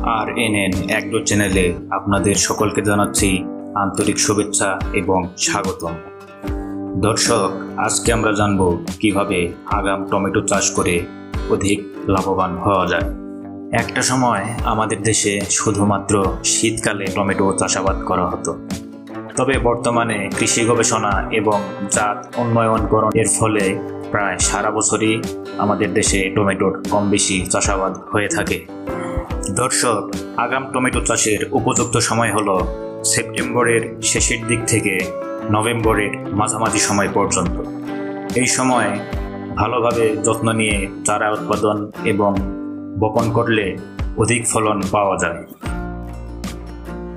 Rnn Agro চ্যানেলে আপনাদের সকলকে জানাচ্ছি আন্তরিক শুভেচ্ছা এবং স্বাগতম। দর্শক, আজকে আমরা জানব কিভাবে আগাম টমেটো চাষ করে অধিক লাভবান হওয়া যায়। একটা সময় আমাদের দেশে শুধুমাত্র শীতকালে টমেটো চাষাবাদ করা হতো, তবে বর্তমানে কৃষি গবেষণা এবং জাত উন্নয়নকরণের ফলে প্রায় সারা বছরই আমাদের দেশে টমেটোর কম বেশি চাষাবাদ হয়ে থাকে। দর্শক, আগাম টমেটো চাষের উপযুক্ত সময় হলো সেপ্টেম্বরের শেষের দিক থেকে নভেম্বরের মাঝামাঝি সময় পর্যন্ত। এই সময় ভালোভাবে যত্ন নিয়ে চারা উৎপাদন এবং বপন করলে অধিক ফলন পাওয়া যায়।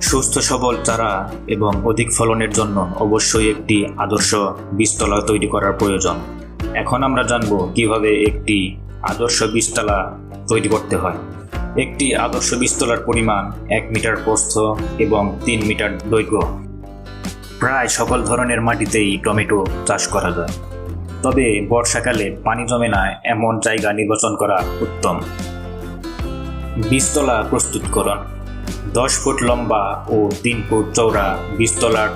সুস্থ সবল চারা এবং অধিক ফলনের জন্য অবশ্যই একটি আদর্শ বীজতলা তৈরি করার প্রয়োজন। এখন আমরা জানব কিভাবে একটি আদর্শ বীজতলা তৈরি করতে হয়। একটি আদর্শ বীজতলার পরিমাণ 1 মিটার প্রস্থ এবং 3 মিটার দৈর্ঘ্য। প্রায় সকল ধরনের মাটিতেই টমেটো চাষ করা যায়, তবে বর্ষাকালে পানি জমে না এমন জায়গা নির্বাচন করা উত্তম। বীজতলা প্রস্তুতকরণ: 10 ফুট লম্বা ও 3 ফুট চওড়া বীজতলার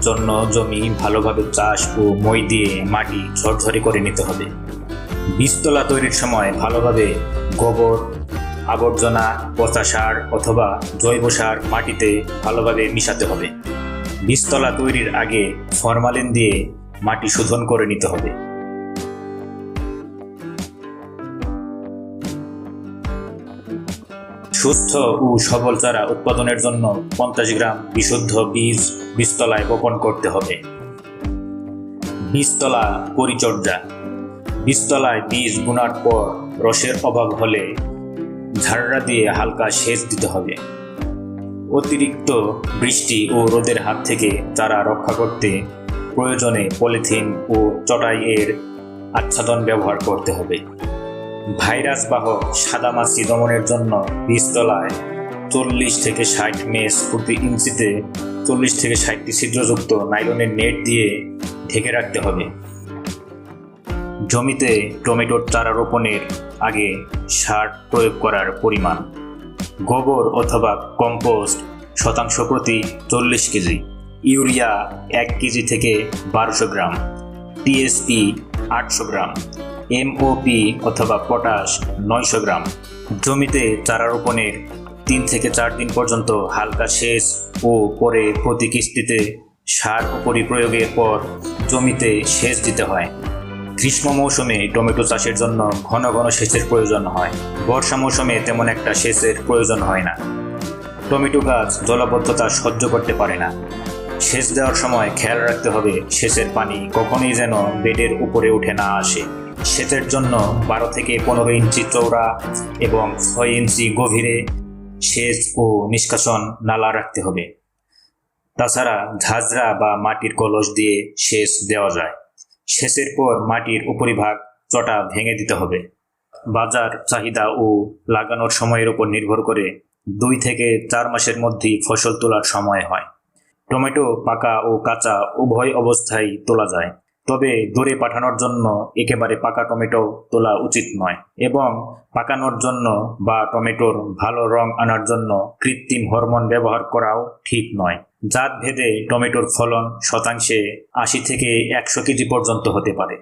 জন্য জমি ভালোভাবে চাষ ও মই দিয়ে মাটি ঝরঝরে করে নিতে হবে। বীজতলা তৈরির সময় ভালোভাবে গোবর, আবর্জনা, পচা সার অথবা জৈব সার মাটিতে ভালোভাবে মিশাতে হবে। বীজতলা তৈরির আগে ফরমালিন দিয়ে মাটি শোধন করে নিতে হবে। সুস্থ ও সবল চারা উৎপাদনের জন্য 50 গ্রাম বিশুদ্ধ বীজ বীজতলায় বপন করতে হবে। বীজতলা পরিচর্যা: বীজতলায় বীজ বোনার পর রসের অভাব হলে ঝাড়রা দিয়ে হালকা সেচ দিতে হবে। অতিরিক্ত বৃষ্টি ও রোদের হাত থেকে চারা রক্ষা করতে প্রয়োজনে পলিথিন ও চটাই এর আচ্ছাদন ব্যবহার করতে হবে। ভাইরাস বাহক সাদামাছি দমনের জন্য বীজতলায় 40 থেকে 60 মেস প্রতি ইঞ্চিতে 40 থেকে 60টি ছিদ্রযুক্ত নাইলনের নেট দিয়ে ঢেকে রাখতে হবে। জমিতে টমেটোর চারা রোপণের আগে সার প্রয়োগ করার পরিমাণ: গোবর অথবা কম্পোস্ট শতাংশ প্রতি 40 কেজি, ইউরিয়া 1 কেজি থেকে 1200 গ্রাম, টিএসপি 800 গ্রাম, এমওপি অথবা পটাশ 900 গ্রাম। জমিতে চারা রোপণের 3 থেকে 4 দিন পর্যন্ত হালকা সেচ ও পরে প্রতি কিস্তিতে সার প্রয়োগের পর জমিতে সেচ দিতে হয়। গ্রীষ্ম মৌসুমে টমেটো চাষের জন্য ঘন ঘন সেচের প্রয়োজন হয়। বর্ষা মৌসুমে তেমন একটা সেচের প্রয়োজন হয় না। টমেটো গাছ জলাবদ্ধতা সহ্য করতে পারে না। সেচ দেওয়ার সময় খেয়াল রাখতে হবে সেচের পানি কখনোই যেন বেডের উপরে উঠে না আসে। সেচের জন্য 12 থেকে 15 ইঞ্চি চওড়া এবং 6 ইঞ্চি গভীরে সেচ ও নিষ্কাশন নালা রাখতে হবে। তাছাড়া ঝাঁঝরা বা মাটির কলস দিয়ে সেচ দেওয়া যায়। সেচের পর মাটির উপরিভাগ চটা ভেঙে দিতে হবে। বাজার চাহিদা ও লাগানোর সময়ের উপর নির্ভর করে 2 থেকে 4 মাসের মধ্যেই ফসল তোলার সময় হয়। টমেটো পাকা ও কাঁচা উভয় অবস্থায় তোলা যায়, তবে দূরে পাঠানোর জন্য একেবারে পাকা টমেটো তোলা উচিত নয় এবং পাকানোর জন্য বা টমেটোর ভালো রং আনার জন্য কৃত্রিম হরমোন ব্যবহার করাও ঠিক নয়। জাত ভেদে টমেটোর ফলন শতাংশে 80 থেকে 100 কেজি পর্যন্ত হতে পারে।